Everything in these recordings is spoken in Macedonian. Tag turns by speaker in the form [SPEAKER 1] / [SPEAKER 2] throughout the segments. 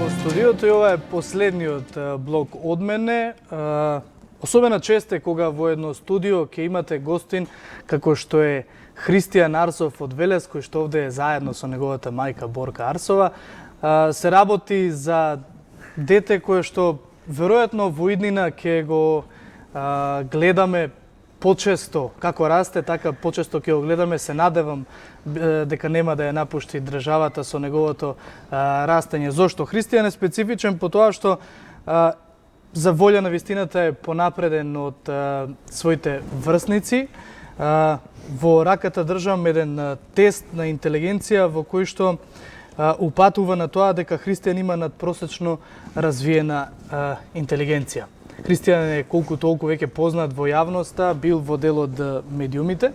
[SPEAKER 1] во студиото и ова е последниот блок од мене. Особена чест е кога во едно студио ќе имате гостин како што е Христијан Арсов од Велес, кој што овде е заедно со неговата мајка Борка Арсова. Се работи за дете кое што веројатно во иднина ќе го гледаме почесто, како расте, така почесто ќе го гледаме. Се надевам дека нема да ја напушти државата со неговото растење. Зошто? Христијан е специфичен по тоа што за волја на вистината е понапреден од своите врсници. Во раката држам еден тест на интелигенција во кој што упатува на тоа дека Христијан има надпросечно развиена интелигенција. Христијан е колку толку веќе познат во јавноста, бил во дел од медиумите.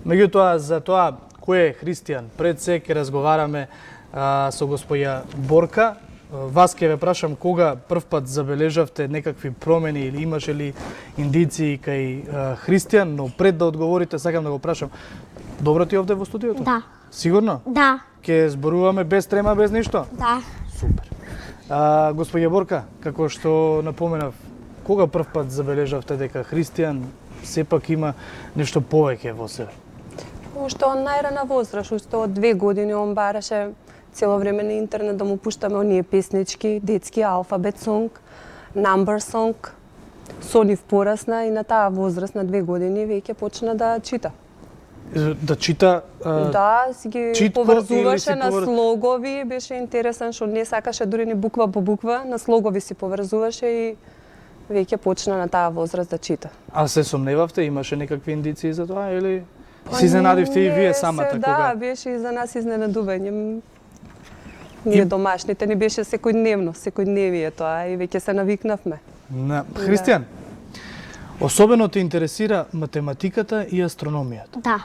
[SPEAKER 1] Меѓутоа, за тоа кој е Христијан, пред се ќе разговараме со господја Борка. Вас ќе ве прашам кога првпат забележавте некакви промени или имаше ли индиции кај Христијан, но пред да одговорите сакам да го прашам. Добро ти овде во студиото?
[SPEAKER 2] Да.
[SPEAKER 1] Сигурно?
[SPEAKER 2] Да.
[SPEAKER 1] Ке зборуваме без трема, без ништо?
[SPEAKER 2] Да.
[SPEAKER 1] Супер. Господја Борка, како што напоменав, кога првпат забележавте дека Христијан сепак има нешто повеќе во себе?
[SPEAKER 3] Уште од најрана возраст, уште од 2 години он бараше цело време на интернет да му пуштаме оние песнички, детски алфабет сонг, number сонг. Со нив порасна и на таа возраст на 2 години веќе почна да чита.
[SPEAKER 1] Да чита?
[SPEAKER 3] Да, си ги
[SPEAKER 1] читко
[SPEAKER 3] поврзуваше на слогови, беше интересен што не сакаше дури ни буква по буква, на слогови си поврзуваше и веќе почна на таа возраст да чита.
[SPEAKER 1] А се сомневавте, имаше некакви индиции за тоа или си изненадивте и вие самата кога?
[SPEAKER 3] Да, беше и за нас изненадување. Ние домашните ни беше секојдневие тоа и веќе се навикнавме.
[SPEAKER 1] Христијан, особено те интересира математиката и астрономијата.
[SPEAKER 2] Да.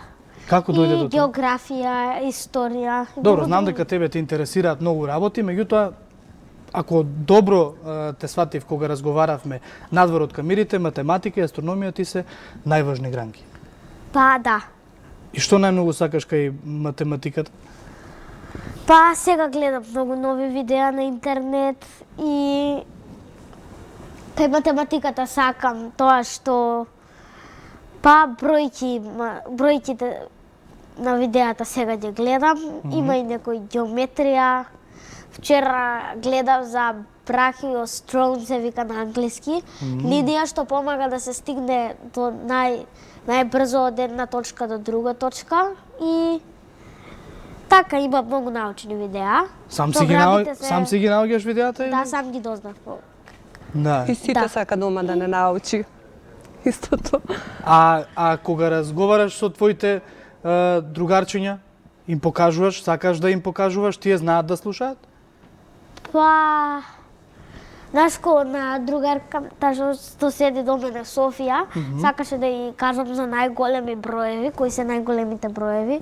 [SPEAKER 1] Како дојде до тоа?
[SPEAKER 2] И географија, историја.
[SPEAKER 1] Добро, знам дека тебе те интересираат многу работи, меѓутоа ако добро те сватив кога разговаравме надвор од камерите, математика и астрономија ти се најважни гранки.
[SPEAKER 2] Па да.
[SPEAKER 1] И што најмногу сакаш кај математиката?
[SPEAKER 2] Па сега гледам многу нови видеа на интернет и кај математиката сакам тоа што бројките на видеата сега ги гледам, има и некој геометрија. Вчера гледав за брахиострон, се вика на англиски, линија што помага да се стигне до најбрзо од една точка до друга точка и така има многу научни видеа.
[SPEAKER 1] Сам си ги наоѓаш видеата или?
[SPEAKER 2] Да, сам ги дознав.
[SPEAKER 1] Да.
[SPEAKER 3] И сите сака дома да не научи истото.
[SPEAKER 1] А кога разговараш со твоите другарчиња, им покажуваш, сакаш да им покажуваш, тие знаат да слушаат?
[SPEAKER 2] Па, знаеш кога на другарка, таа што седи до мене Софија, сакаше да ја кажам за најголеми броеви, кои се најголемите броеви,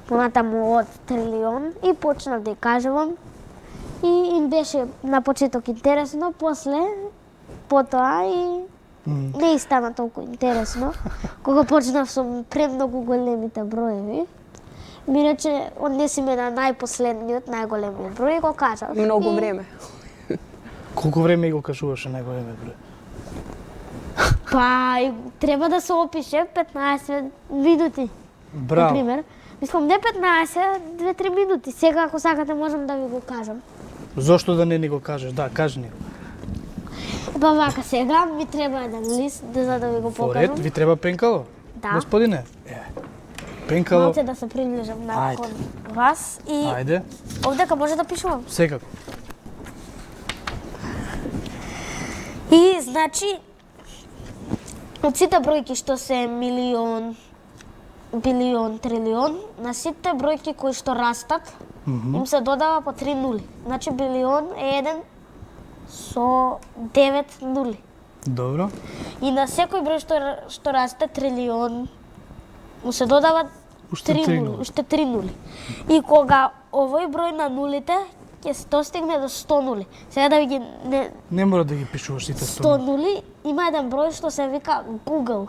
[SPEAKER 2] понатаму од трилион, и почнав да ја кажувам. И им беше на почеток интересно, потоа и не стана толку интересно. Кога почнав со премногу големите броеви, ми рече, однеси ме на најпоследниот, најголемиот број и го кажав.
[SPEAKER 3] Многу време.
[SPEAKER 1] Колку време го кажуваше најголемиот број?
[SPEAKER 2] Па, треба да се опише 15 минути.
[SPEAKER 1] Браво.
[SPEAKER 2] Например, мислам, не 15, 2-3 минути. Сега, ако сакате, можам да ви го кажам.
[SPEAKER 1] Зошто да не ни го кажеш? Да, кажи ни.
[SPEAKER 2] Па вака, сега ми треба еден лист за да ви го покажам.
[SPEAKER 1] Поред, ви треба пенкало?
[SPEAKER 2] Да.
[SPEAKER 1] Господине? Пенкало.
[SPEAKER 2] Малце да се приближам након вас и
[SPEAKER 1] Ајде.
[SPEAKER 2] овдека може да пишувам.
[SPEAKER 1] Секако.
[SPEAKER 2] И значи од сите бројки што се милион, билион, трилион, на сите бројки кои што растат, им се додава по 3 нули. Значи билион е еден со 9 нули.
[SPEAKER 1] Добро.
[SPEAKER 2] И на секој број што расте трилион, му се додават
[SPEAKER 1] Уште 3 нули.
[SPEAKER 2] Уште 3 нули. И кога овој број на нулите ќе се достигне до 100 нули. Сега да ви ги
[SPEAKER 1] Не мора да ги пишуваш сите
[SPEAKER 2] 100 нули, има еден број што се вика Google.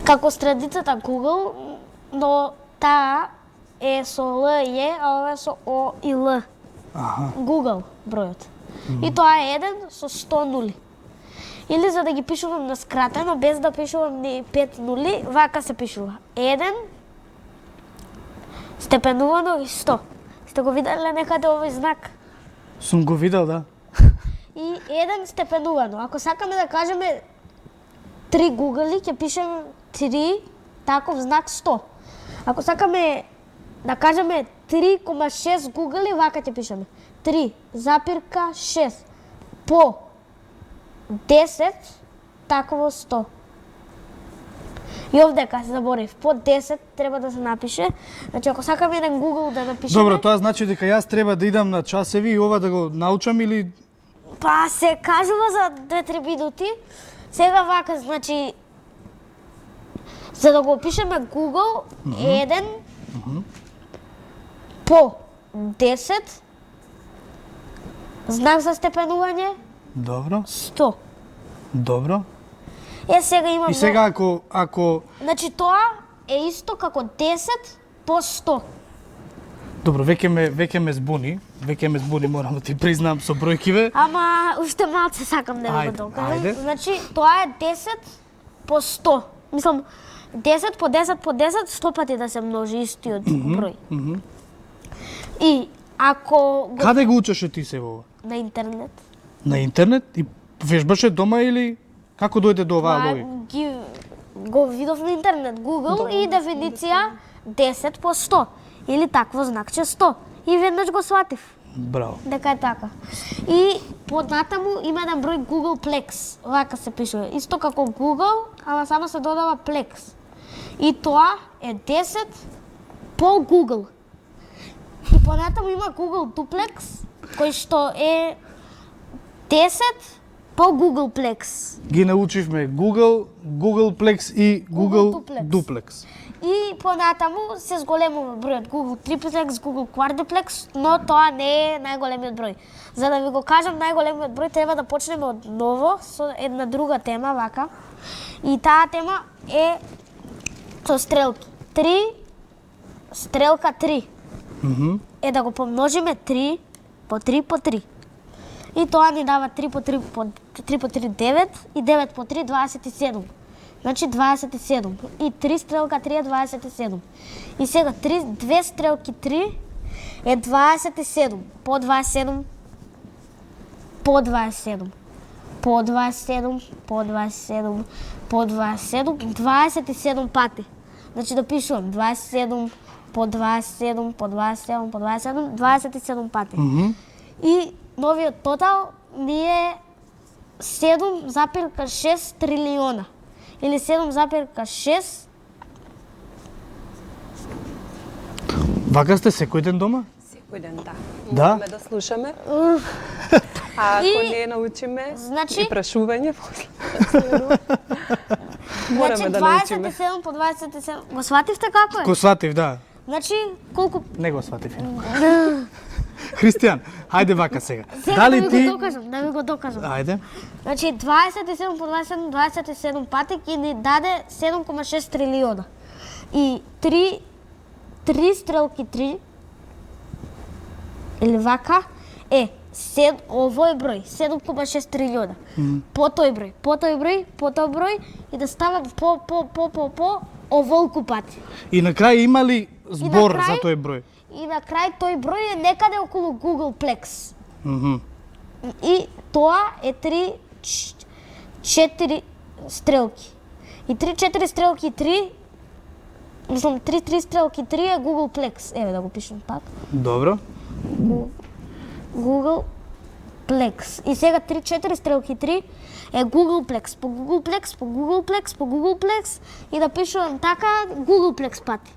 [SPEAKER 2] Како страницата Google, но таа е со Л и Е, а ова е со О и Л. Google бројот. И тоа е 1 со 100 нули. Или за да ги пишувам на скратено, без да пишувам ни 5 нули, вака се пишува. 1 степенувано и 100. Сте го виделе некаде овој знак?
[SPEAKER 1] Сум го видел, да.
[SPEAKER 2] И 1 степенувано. Ако сакаме да кажеме 3 гугли, ќе пишеме 3 таков знак 100. Ако сакаме да кажеме 3,6 гугли, вака ќе пишеме. 3,6 по 10 таково 100. И овдека се заборив, по 10 треба да се напише. Значи ако сакаме еден Google да напишеме...
[SPEAKER 1] Добро, тоа значи дека јас треба да идам на часеви и ова да го научам или...
[SPEAKER 2] Па се кажува за 2-3 минути. Сега вака, значи... За да го опишеме Google, 1 по 10 знак за степенување,
[SPEAKER 1] Добро,
[SPEAKER 2] 100.
[SPEAKER 1] добро.
[SPEAKER 2] Сега имам...
[SPEAKER 1] И сега ако...
[SPEAKER 2] Значи тоа е исто како 10 по 100.
[SPEAKER 1] Добро, веќе ме збуни, морам да ти признам со бројкиве.
[SPEAKER 2] Ама уште малце сакам да ви
[SPEAKER 1] Ајде,
[SPEAKER 2] го докажам.
[SPEAKER 1] ајде.
[SPEAKER 2] Значи тоа е 10 по 100. Мислам, 10 по 10 по 10, 100 пати да се множи истиот број. И ако го...
[SPEAKER 1] Каде го учеше ти се во ова?
[SPEAKER 2] На интернет.
[SPEAKER 1] На интернет? И вежбаше дома или како дојде до оваа
[SPEAKER 2] Тоа
[SPEAKER 1] логика?
[SPEAKER 2] го видов на интернет, Google и дефиниција 10 по 100. Или такво знакче 100. И веднаш го сватив.
[SPEAKER 1] Браво.
[SPEAKER 2] Дека е така. И поднатаму има еден број Googleplex. Вака се пишува. Исто како Google, ама само се додава Plex. И тоа е 10 по Google. И понатаму има Google Duplex, кој што е 10 по Googleplex.
[SPEAKER 1] Ги научивме Google, Googleplex и Google
[SPEAKER 2] Duplex.
[SPEAKER 1] Duplex.
[SPEAKER 2] И понатаму се зголемува бројот Google Triplex, Google Quadruplex, но тоа не е најголемиот број. За да ви го кажам најголемиот број, треба да почнеме од ново со една друга тема вака. И таа тема е со стрелки. 3 стрелка 3. Е да го помножиме 3 по 3 по 3. И тоа ни дава 3 по 3 по 3 по 3 9 и 9 по 3 27. Значи 27. И 3 стрелка 3 е 27. И сега 2 стрелки 3 е 27. По 27. По 27. По 27. По 27. По 27. 27 пати. Значи да пишувам 27 по 27 по 27 по 27 27 пати. И новиот тотал ни е 7,6 трилиона. Или 7,6.
[SPEAKER 1] Вака сте секој ден дома?
[SPEAKER 3] Секој ден, да.
[SPEAKER 1] Да?
[SPEAKER 3] Можеме да слушаме. А ако
[SPEAKER 2] И,
[SPEAKER 3] не научиме,
[SPEAKER 2] значи-
[SPEAKER 3] и прашување после.
[SPEAKER 2] Значи
[SPEAKER 3] Мораме да научиме.
[SPEAKER 2] 27 по 27. Го свативте како е?
[SPEAKER 1] Го сватив, да.
[SPEAKER 2] Значи колку...
[SPEAKER 1] Не го сватив. Христијан, хајде вака сега.
[SPEAKER 2] Сега
[SPEAKER 1] Дали
[SPEAKER 2] да ви
[SPEAKER 1] ти...
[SPEAKER 2] го докажам, да ви го докажам.
[SPEAKER 1] Ајде.
[SPEAKER 2] Значи 27 по 27, 27 пати ќе ни даде 7,6 трилиона. И 3 стрелки 3 или вака е овој број 7,6 трилиона. По тој број, по тој број, по тој број и да ставам по оволку пати.
[SPEAKER 1] И на крај има ли збор
[SPEAKER 2] крај-
[SPEAKER 1] за тој број?
[SPEAKER 2] И на крај тој број е некаде околу Googleplex.
[SPEAKER 1] Мгм.
[SPEAKER 2] И тоа е 3-4 стрелки. И 3-4 стрелки 3, мислам 3 стрелки 3 е Googleplex. Еве да го пишем пак.
[SPEAKER 1] Добро.
[SPEAKER 2] Googleplex. И сега 3-4 стрелки 3 е Googleplex. По Googleplex, по Googleplex, по Googleplex и да пишувам така Googleplex пати.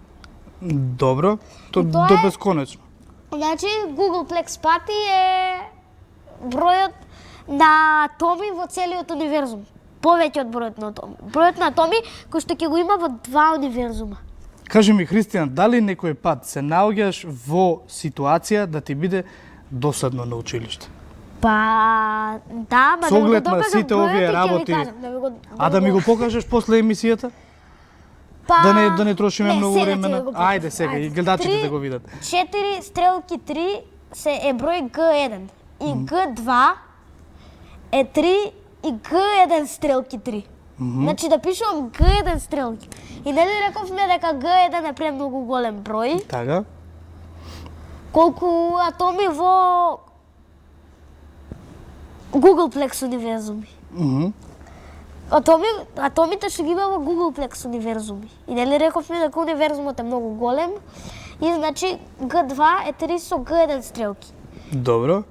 [SPEAKER 1] Добро.
[SPEAKER 2] И тоа
[SPEAKER 1] До
[SPEAKER 2] е-
[SPEAKER 1] бесконечно.
[SPEAKER 2] Значи, Googleplex пати е бројот на атоми во целиот универзум. Повеќе од бројот на атоми. Бројот на атоми кој што ќе го има во 2 универзума.
[SPEAKER 1] Кажи ми, Христијан, дали некој пат се наоѓаш во ситуација да ти биде досадно на училиште?
[SPEAKER 2] Па, да, ма
[SPEAKER 1] Со
[SPEAKER 2] да ви го
[SPEAKER 1] оглед на
[SPEAKER 2] докажам
[SPEAKER 1] сите
[SPEAKER 2] бројот
[SPEAKER 1] овие
[SPEAKER 2] и ќе ви
[SPEAKER 1] работи.
[SPEAKER 2] кажам,
[SPEAKER 1] А да ми го покажеш после емисијата?
[SPEAKER 2] Па,
[SPEAKER 1] Да не трошиме
[SPEAKER 2] не,
[SPEAKER 1] многу
[SPEAKER 2] сега
[SPEAKER 1] време
[SPEAKER 2] ќе
[SPEAKER 1] на...
[SPEAKER 2] ви го покажам.
[SPEAKER 1] Ајде сега, и
[SPEAKER 2] Ајде.
[SPEAKER 1] гледачите
[SPEAKER 2] Три-
[SPEAKER 1] да го видат.
[SPEAKER 2] 4 стрелки 3 е број G1 и G2 е 3 и G1 стрелки 3. Значи да пишувам G1 стрелки. И нели рековме дека G1 е премногу голем број,
[SPEAKER 1] Така.
[SPEAKER 2] колку атоми во Googleplex универзуми. Атомите што ги има во Googleplex универзуми. И нели рековме дека универзумот е многу голем и значи G2 е 3 со G1 стрелки.
[SPEAKER 1] Добро.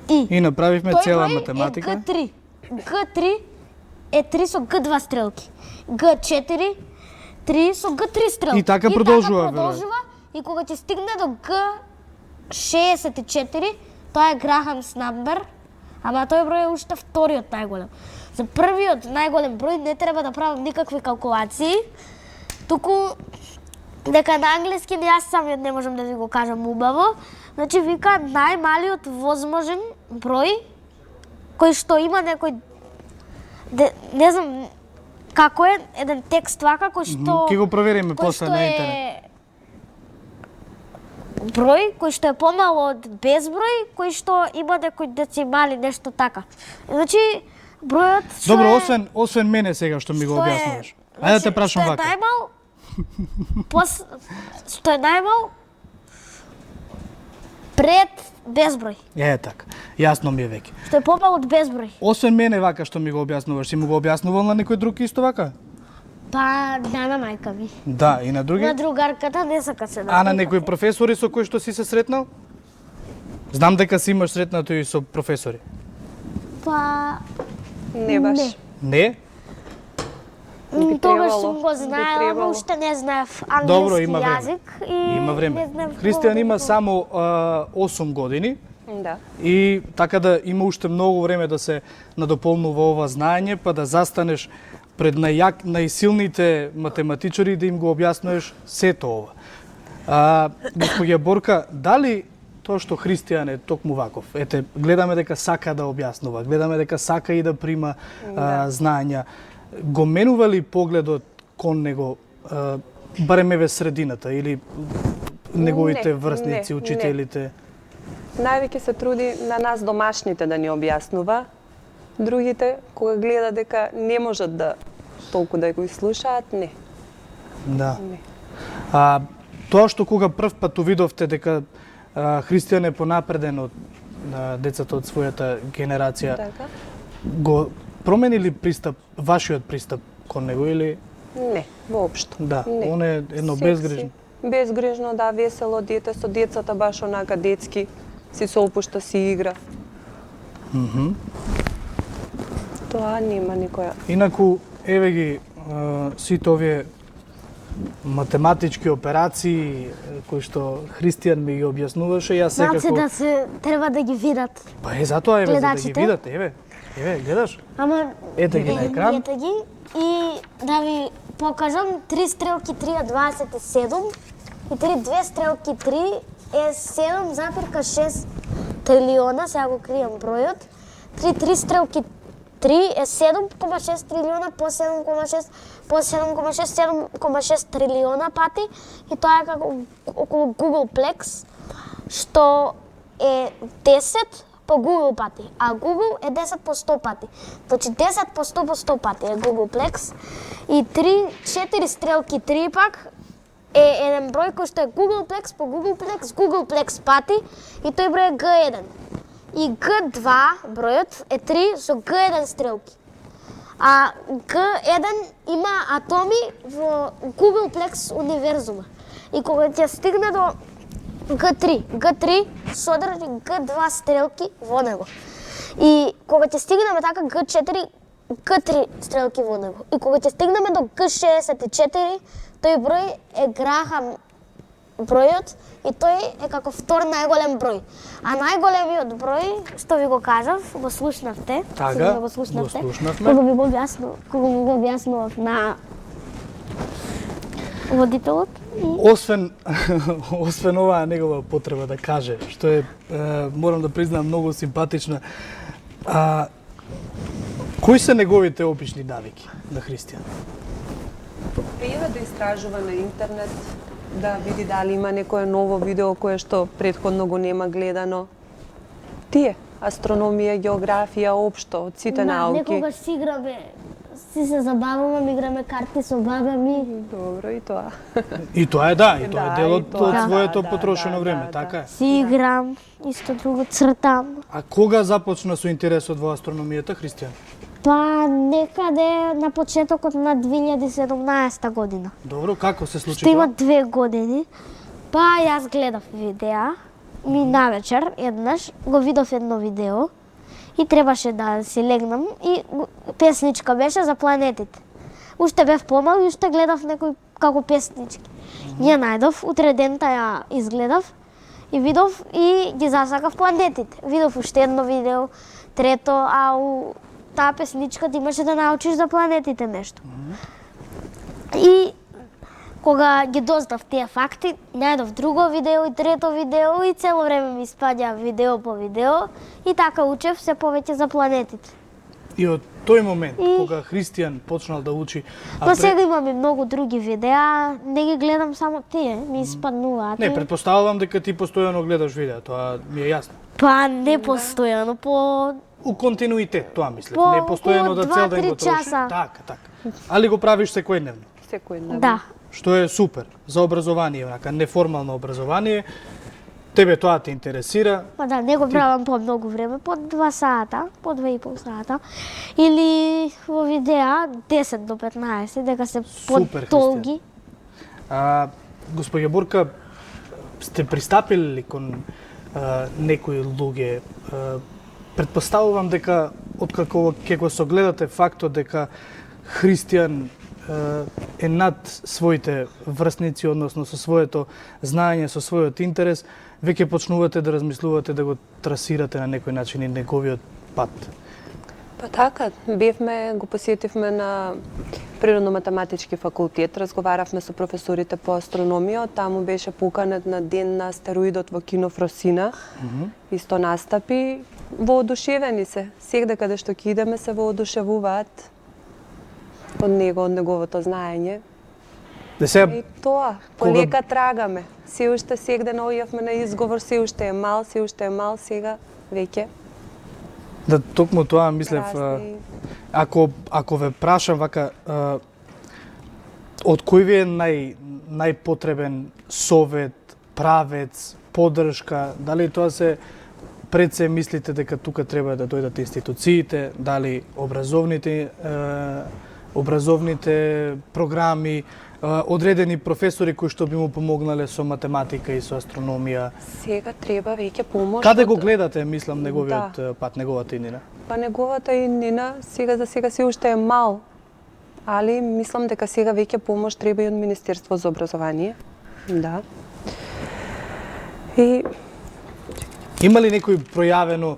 [SPEAKER 1] И направивме
[SPEAKER 2] тој
[SPEAKER 1] цела
[SPEAKER 2] број
[SPEAKER 1] математика.
[SPEAKER 2] Е G3. G3 е 3 со G2 стрелки. G4 3 со G3 стрелки.
[SPEAKER 1] И така продолжува,
[SPEAKER 2] и кога ќе стигне до G64, тоа е Graham's number, ама тој број е уште вториот најголем. За првиот најголем број не треба да правам никакви калкулации, туку дека на англиски јас самиот не можам да ви го кажам убаво. Значи вика најмалиот возможен број кој што има некој не знам како е еден текст вака кој што
[SPEAKER 1] Ќе го провериме
[SPEAKER 2] кој
[SPEAKER 1] после
[SPEAKER 2] што
[SPEAKER 1] на
[SPEAKER 2] е
[SPEAKER 1] интернет.
[SPEAKER 2] број кој што е помало од безброј, кој што има некои децимали, нешто така. Значи бројот што
[SPEAKER 1] Добро,
[SPEAKER 2] е
[SPEAKER 1] освен мене сега што ми го
[SPEAKER 2] што е-
[SPEAKER 1] објаснуваш. Ајде да те прашам
[SPEAKER 2] што е
[SPEAKER 1] вака.
[SPEAKER 2] најмал што е најмал пред безброј.
[SPEAKER 1] Така. Јасно ми е веќе.
[SPEAKER 2] Што е помал од безброј.
[SPEAKER 1] Освен мене вака што ми го објаснуваш, си му го објаснувал на некој друг исто вака?
[SPEAKER 2] Па да, на мајка ми.
[SPEAKER 1] Да, и на други?
[SPEAKER 2] На другарката не сака се да.
[SPEAKER 1] А на некои професори со кои што си се сретнал? Знам дека си имаш сретнато и со професори.
[SPEAKER 2] Па
[SPEAKER 3] Не баш.
[SPEAKER 2] Не.
[SPEAKER 1] Не?
[SPEAKER 3] Би
[SPEAKER 2] Тогаш
[SPEAKER 3] требало,
[SPEAKER 2] сум го
[SPEAKER 3] би
[SPEAKER 2] знаела,
[SPEAKER 3] требало.
[SPEAKER 2] но уште не знаев
[SPEAKER 1] Добро,
[SPEAKER 2] англиски
[SPEAKER 1] има време.
[SPEAKER 2] јазик и
[SPEAKER 1] Има време.
[SPEAKER 2] не знаев
[SPEAKER 1] Христијан
[SPEAKER 2] колку.
[SPEAKER 1] има само 8 години
[SPEAKER 3] Да.
[SPEAKER 1] и така да има уште многу време да се надополнува ова знаење, па да застанеш пред најсилните математичари и да им го објаснуваш сето ова. Господја Борка, дали тоа што Христијан е токму ваков? Ете, гледаме дека сака да објаснува, гледаме дека сака и да прима знаења. Го менува ли погледот кон него, барем еве средината или неговите
[SPEAKER 3] Не,
[SPEAKER 1] врсници,
[SPEAKER 3] не,
[SPEAKER 1] учителите?
[SPEAKER 3] Највеќе се труди на нас домашните да ни објаснува. Другите, кога гледа дека не можат да толку да го слушаат, не.
[SPEAKER 1] Да.
[SPEAKER 3] Не.
[SPEAKER 1] Тоа што кога прв пат увидовте дека Христијан е понапреден од децата од својата генерација,
[SPEAKER 3] Така?
[SPEAKER 1] го промени ли вашиот пристап кон него или
[SPEAKER 3] Не, воопшто.
[SPEAKER 1] да,
[SPEAKER 3] Не.
[SPEAKER 1] он е едно
[SPEAKER 3] Секси,
[SPEAKER 1] безгрижно?
[SPEAKER 3] Безгрижно, да, весело дете, со децата баш онака детски, си се опушта, си игра. Тоа нема никоја.
[SPEAKER 1] Инаку, еве ги сите овие математички операции кои што Христијан ми ги објаснуваше, јас
[SPEAKER 2] Знам се
[SPEAKER 1] секако...
[SPEAKER 2] да се треба да ги видат.
[SPEAKER 1] Па е затоа еве за да ги
[SPEAKER 2] Гледачите?
[SPEAKER 1] видат, еве, гледаш?
[SPEAKER 2] Ама
[SPEAKER 1] Ете ги на екран.
[SPEAKER 2] ете ги и да ви покажам 3 стрелки 3 е 27 и 2 стрелки 3 е 7,6 трилиона, сега го кријам бројот. 3 стрелки 3 е 7,6 трилиона по 7,6 по 7,6 7,6 трилиона пати и тоа е како околу Googleplex, што е 10 по Google пати, а Google е 10 по 100 пати. Значи 10 по 100 пати е Googleplex и 4 стрелки 3 пак е еден број кој што е Googleplex по Googleplex пати и тој број е G1. И G2 бројот е 3 со G1 стрелки. А G1 има атоми во Googleplex универзума. И кога ќе стигне до G3 содржи G2 стрелки во него. И кога ќе стигнеме така G3 стрелки во него. И кога ќе стигнеме до G64, тој број е Грахам бројот и тој е како втор најголем број. А најголемиот број, што ви го кажав, го слушнавте.
[SPEAKER 1] Така,
[SPEAKER 2] сигурно
[SPEAKER 1] го слушнавме.
[SPEAKER 2] Кога ми го објаснував на водителот.
[SPEAKER 1] Освен оваа негова потреба да каже, што е, морам да признам, многу симпатична. Кои се неговите обични навики на Христијан?
[SPEAKER 3] Пријава да истражува на интернет, да види дали има некое ново видео кое што претходно го нема гледано. Тие, астрономија, географија, општо, од сите науки.
[SPEAKER 2] Некогаш си играме, си се забавуваме, играме карти со баба ми.
[SPEAKER 3] Добро и тоа.
[SPEAKER 1] И тоа е и тоа е
[SPEAKER 3] Да,
[SPEAKER 1] дел
[SPEAKER 3] и
[SPEAKER 1] од
[SPEAKER 3] тоа.
[SPEAKER 1] своето
[SPEAKER 3] Да,
[SPEAKER 1] потрошено
[SPEAKER 3] да,
[SPEAKER 1] време,
[SPEAKER 3] да,
[SPEAKER 1] така е.
[SPEAKER 2] Си играм, исто друго цртам.
[SPEAKER 1] А кога започна со интересот во астрономијата, Христијан?
[SPEAKER 2] Па некаде на почетокот на 2017 година.
[SPEAKER 1] Добро, како се случи
[SPEAKER 2] Што има
[SPEAKER 1] тоа?
[SPEAKER 2] 2 години. Па јас гледав видеа, ми навечер еднаш го видов едно видео и требаше да си легнам и песничка беше за планетите. Уште бев помал и уште гледав некој како песнички. Ја најдов, утре дента ја изгледав и видов и ги засакав планетите. Видов уште едно видео, трето, а у таа песничка ти имаше да научиш за планетите нешто. И кога ги дознав тие факти, најдов друго видео и трето видео и цело време ми испаѓа видео по видео и така учев се повеќе за планетите.
[SPEAKER 1] И од тој момент,
[SPEAKER 2] И-
[SPEAKER 1] кога Христијан почнал да учи,
[SPEAKER 2] Па сега имам и многу други видеа, не ги гледам само тие, ми испаднуваат.
[SPEAKER 1] Не, предпоставувам дека ти постојано гледаш видеа, тоа ми е јасно.
[SPEAKER 2] Па не постојано, по
[SPEAKER 1] У континуитет, тоа мислев,
[SPEAKER 2] По
[SPEAKER 1] не постојано
[SPEAKER 2] околу
[SPEAKER 1] да цел ден
[SPEAKER 2] 2-3
[SPEAKER 1] го трошиш.
[SPEAKER 2] часа.
[SPEAKER 1] Така. Али го правиш секојдневно,
[SPEAKER 3] Секој
[SPEAKER 2] да.
[SPEAKER 1] што е супер за образование, онака неформално образование. Тебе тоа те интересира,
[SPEAKER 2] Па да, не го правам по многу време, по 2 сата, по 2,5 сата. Или во видеа 10 до 15, дека се
[SPEAKER 1] Супер,
[SPEAKER 2] подолги.
[SPEAKER 1] Господја Бурка, сте пристапили ли кон некои луѓе? Предпоставувам дека откако ќе го согледате фактот дека Христијан е над своите врсници, односно со своето знаење, со својот интерес, веќе почнувате да размислувате да го трасирате на некој начин и неговиот пат.
[SPEAKER 3] Па така, го посетивме на Природно-математички факултет, разговаравме со професорите по астрономија, таму беше поканет на ден на астероидот во кино Фросина. Исто настапи, воодушевени се. Сегде каде што ќе идеме се воодушевуваат од него, од неговото знаење.
[SPEAKER 1] Да се
[SPEAKER 3] И тоа, полека трагаме. Се уште сегде наоѓавме на изговор, се уште е мал, сега веќе.
[SPEAKER 1] да токму тоа мислев,
[SPEAKER 3] Разни.
[SPEAKER 1] ако ве прашам вака, од кој ви е најпотребен совет, правец, подршка, дали тоа се пред се мислите дека тука треба да дојдат институциите, дали образовните програми, одредени професори кои што би му помогнале со математика и со астрономија.
[SPEAKER 3] Сега треба веќе помош.
[SPEAKER 1] Каде
[SPEAKER 3] од-
[SPEAKER 1] го гледате, мислам, неговиот пат, неговата иднина?
[SPEAKER 3] Па неговата иднина сега за сега се уште е мал, али мислам дека сега веќе помош треба и од Министерство за образование. Да. И
[SPEAKER 1] Има ли некој пројавено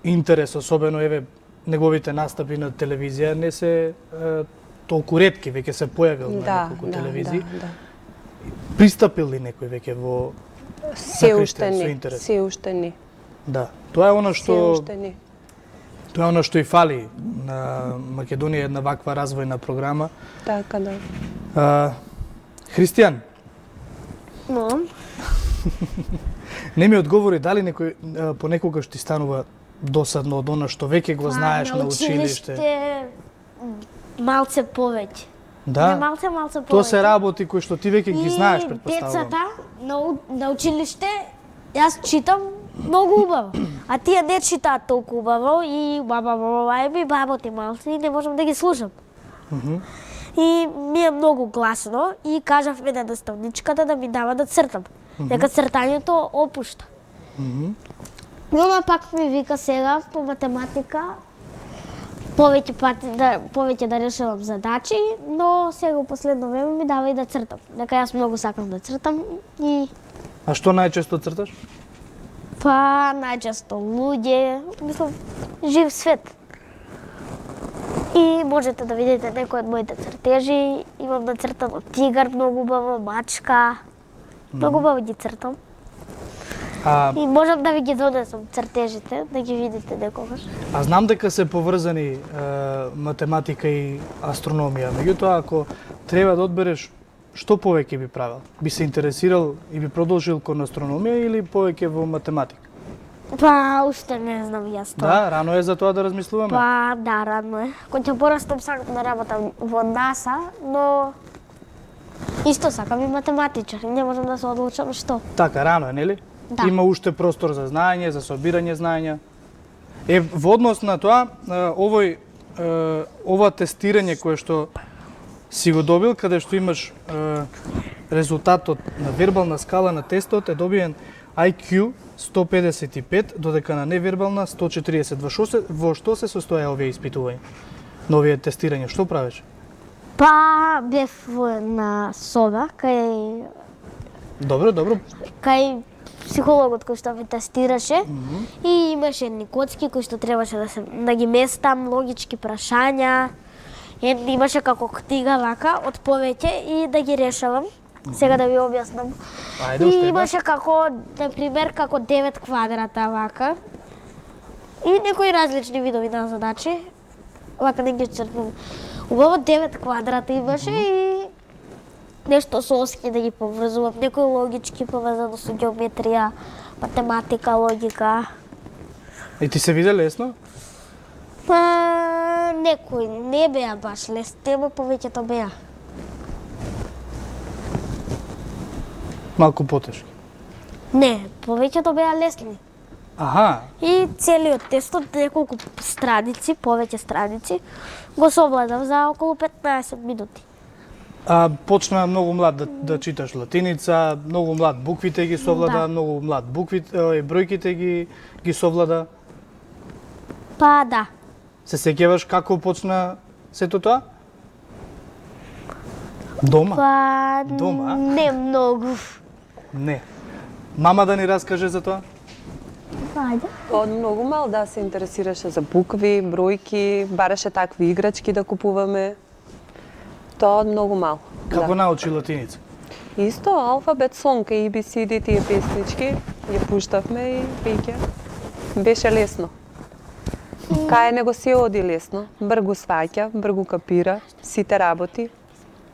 [SPEAKER 1] интерес, особено еве неговите настапи на телевизија не се толку ретки, веќе се појавил на неколку телевизии.
[SPEAKER 3] Да.
[SPEAKER 1] Пристапил ли некој веќе во
[SPEAKER 3] Се
[SPEAKER 1] Христијан
[SPEAKER 3] уште
[SPEAKER 1] со
[SPEAKER 3] не,
[SPEAKER 1] интерес?
[SPEAKER 3] се уште не.
[SPEAKER 1] Да, тоа е она
[SPEAKER 3] Се
[SPEAKER 1] што
[SPEAKER 3] уште не.
[SPEAKER 1] тоа е она што и фали на Македонија, една ваква развојна програма.
[SPEAKER 3] Така да.
[SPEAKER 1] Христијан,
[SPEAKER 2] Но,
[SPEAKER 1] не ми одговори дали некој понекогаш ти станува досадно од она што веќе го знаеш на училиште.
[SPEAKER 2] малце повеќе. Не
[SPEAKER 1] Да.
[SPEAKER 2] малце повеќе.
[SPEAKER 1] Тоа се работи кои што ти веќе ги знаеш, предпоставувам.
[SPEAKER 2] Децата на училиште, јас читам многу убаво. А тие не читаат толку убаво и баба баботи малци и не можам да ги слушам. И ми е многу гласно и кажавме на наставничката да ми дава да цртам. Дека цртањето опушта. Но пак ми вика сега по математика повеќе да решавам задачи, но сега у последно време ми дава и да цртам. Дека јас многу сакам да цртам и
[SPEAKER 1] А што најчесто црташ?
[SPEAKER 2] па најчесто луѓе, мислам жив свет. И можете да видите некои од моите цртежи, имам нацртано тигар многу убаво, мачка. Многу убаво ги цртам. И можам да ви ги донесам цртежите, да ги видите некогаш.
[SPEAKER 1] А знам дека се поврзани математика и астрономија. Меѓутоа, ако треба да одбереш што повеќе би правил? Би се интересирал и би продолжил кон астрономија или повеќе во математика?
[SPEAKER 2] Па, уште не знам јас тоа.
[SPEAKER 1] Да, рано е за тоа да размислуваме.
[SPEAKER 2] Па, да, рано е. Кога ќе порастам сакам да работам во НАСА, но исто сакам и математичар. Не можам да се одлучам што.
[SPEAKER 1] Така, рано е, нели?
[SPEAKER 2] Да.
[SPEAKER 1] Има уште простор за знаење, за собирање знаења. Во однос на тоа, ова тестирање кое што си го добил, каде што имаш резултатот на вербална скала на тестот е добиен IQ 155, додека на невербална 140. Во што се состоја овие испитувања? Новие тестирање, што правиш?
[SPEAKER 2] Па, бев на соба, кај
[SPEAKER 1] Добро.
[SPEAKER 2] кај психологот кој што ме тестираше и имаше едни коцки кои што требаше да ги местам, логички прашања. Имаше како книга вака од повеќе и да ги решавам. Сега да ви објаснам.
[SPEAKER 1] Ајде,
[SPEAKER 2] И
[SPEAKER 1] уште
[SPEAKER 2] имаше како, например, како 9 квадрата вака. И некои различни видови на задачи. Вака не ги черпам. Убаво 9 квадрата имаше и нешто со оски да ги поврзувам. Некои логички повезано со геометрија, математика, логика.
[SPEAKER 1] И ти се виде лесно?
[SPEAKER 2] Па, некои не беа баш лесни, ама повеќето беа.
[SPEAKER 1] Малку потешки.
[SPEAKER 2] Не, повеќето беа лесни.
[SPEAKER 1] Аха,
[SPEAKER 2] И целиот тестот, неколку страници, повеќе страници, го совладав за околу 15 минути.
[SPEAKER 1] почна многу млад да читаш латиница, многу млад буквите ги совлада,
[SPEAKER 2] Да.
[SPEAKER 1] многу млад бројките ги совлада.
[SPEAKER 2] Па да.
[SPEAKER 1] Се сеќаваш како почна сето тоа? Дома?
[SPEAKER 2] Па
[SPEAKER 1] Дома?
[SPEAKER 2] не многу.
[SPEAKER 1] Не. Мама да ни раскаже за тоа?
[SPEAKER 2] Ајде.
[SPEAKER 3] Од многу мал да се интересираше за букви, бројки, бараше такви играчки да купуваме. Тоа од многу мал.
[SPEAKER 1] Како
[SPEAKER 3] Да.
[SPEAKER 1] научи латиница?
[SPEAKER 3] Исто, алфабет, сонг, ABCD, тие песнички, ја пуштавме и веќе беше лесно. Кај него се оди лесно, бргу сваќа, бргу капира, сите работи.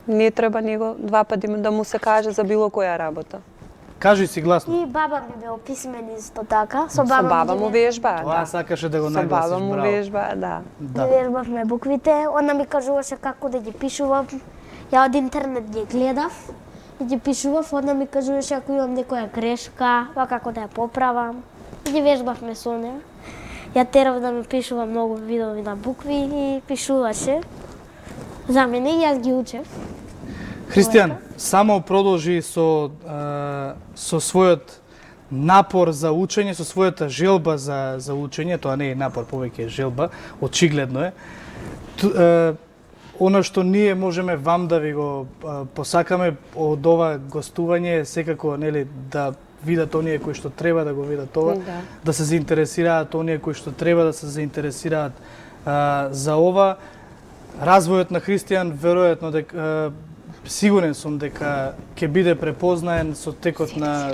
[SPEAKER 3] Не треба него два пати да му се каже за било која работа.
[SPEAKER 1] Кажи си гласно.
[SPEAKER 2] И баба ми бе описмен исто така. Со
[SPEAKER 3] Со баба
[SPEAKER 2] ги
[SPEAKER 3] му вежба,
[SPEAKER 1] Тоа
[SPEAKER 3] да.
[SPEAKER 1] сакаше да го
[SPEAKER 3] Со
[SPEAKER 1] нагласиш,
[SPEAKER 3] баба му
[SPEAKER 1] браво.
[SPEAKER 3] вежба, да.
[SPEAKER 1] Да.
[SPEAKER 2] Ги вежбавме буквите, она ми кажуваше како да ги пишувам. Ја од интернет ги гледав и ги пишував, она ми кажуваше ако имам некоја грешка, како да ја поправам. И ги вежбавме со неа. Ја терав да ми пишува многу видови на букви и пишуваше за мене и јас ги учев.
[SPEAKER 1] Христијан, само продолжи со својот напор за учење, со својата желба за учење, тоа не е напор, повеќе е желба, очигледно е. Она што ние можеме вам да ви го посакаме од ова гостување е секако, нели, да видат оние кои што треба да го видат ова, да се заинтересираат оние кои што треба да се заинтересираат за ова. Развојот на Христијан веројатно дека сигурен сум дека ќе биде препознаен со текот на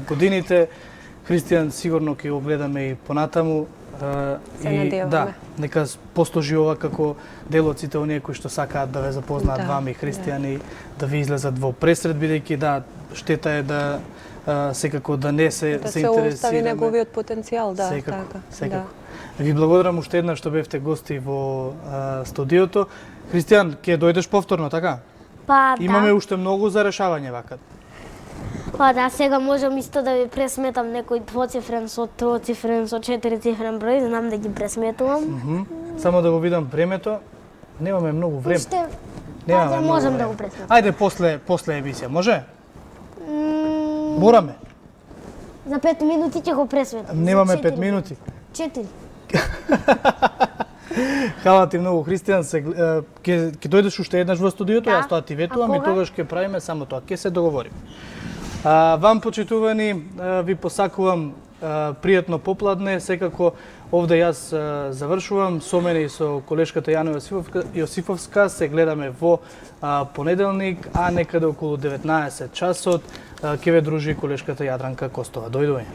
[SPEAKER 1] годините. Христијан сигурно ќе го гледаме и понатаму.
[SPEAKER 3] Се
[SPEAKER 1] И
[SPEAKER 3] надеваме.
[SPEAKER 1] да, нека послужи ова како дел од сите оние кои што сакаат да ве запознаат вами христијани, да ви излезат во пресред, бидејќи да, штета е да секако да не се
[SPEAKER 3] Да се
[SPEAKER 1] интересираме.
[SPEAKER 3] остави неговиот потенцијал, да,
[SPEAKER 1] Секако,
[SPEAKER 3] така.
[SPEAKER 1] секако. Ви благодарам уште еднаш што бевте гости во студиото. Христијан, ќе дојдеш повторно, така?
[SPEAKER 2] Па да.
[SPEAKER 1] Имаме уште многу за решавање вака.
[SPEAKER 2] Па да, сега можам исто да ви пресметам некој двоцифрен со троцифрен со четирицифрен број, знам да ги пресметувам.
[SPEAKER 1] Само да го видам времето. Немаме многу време.
[SPEAKER 2] Уште
[SPEAKER 1] Немаме
[SPEAKER 2] да
[SPEAKER 1] многу
[SPEAKER 2] можам
[SPEAKER 1] време.
[SPEAKER 2] да го пресметам.
[SPEAKER 1] Ајде после емисија, може? Мораме.
[SPEAKER 2] За 5 минути ќе го пресметам.
[SPEAKER 1] Немаме
[SPEAKER 2] За
[SPEAKER 1] 5
[SPEAKER 2] 4
[SPEAKER 1] минути.
[SPEAKER 2] 4.
[SPEAKER 1] Хвала ти многу, Христијан. Ќе дојдеш уште еднаш во студиото,
[SPEAKER 2] Да.
[SPEAKER 1] јас тоа ти ветувам
[SPEAKER 2] А
[SPEAKER 1] и
[SPEAKER 2] кога?
[SPEAKER 1] тогаш ќе правиме само тоа. Ќе се договориме. Вам, почитувани, ви посакувам пријатно попладне. Секако овде јас завршувам. Со мене и со колешката Јана Јосифовска се гледаме во понеделник, а некаде околу 19 часот ќе ве дружи колешката Јадранка Костова. Дојдување.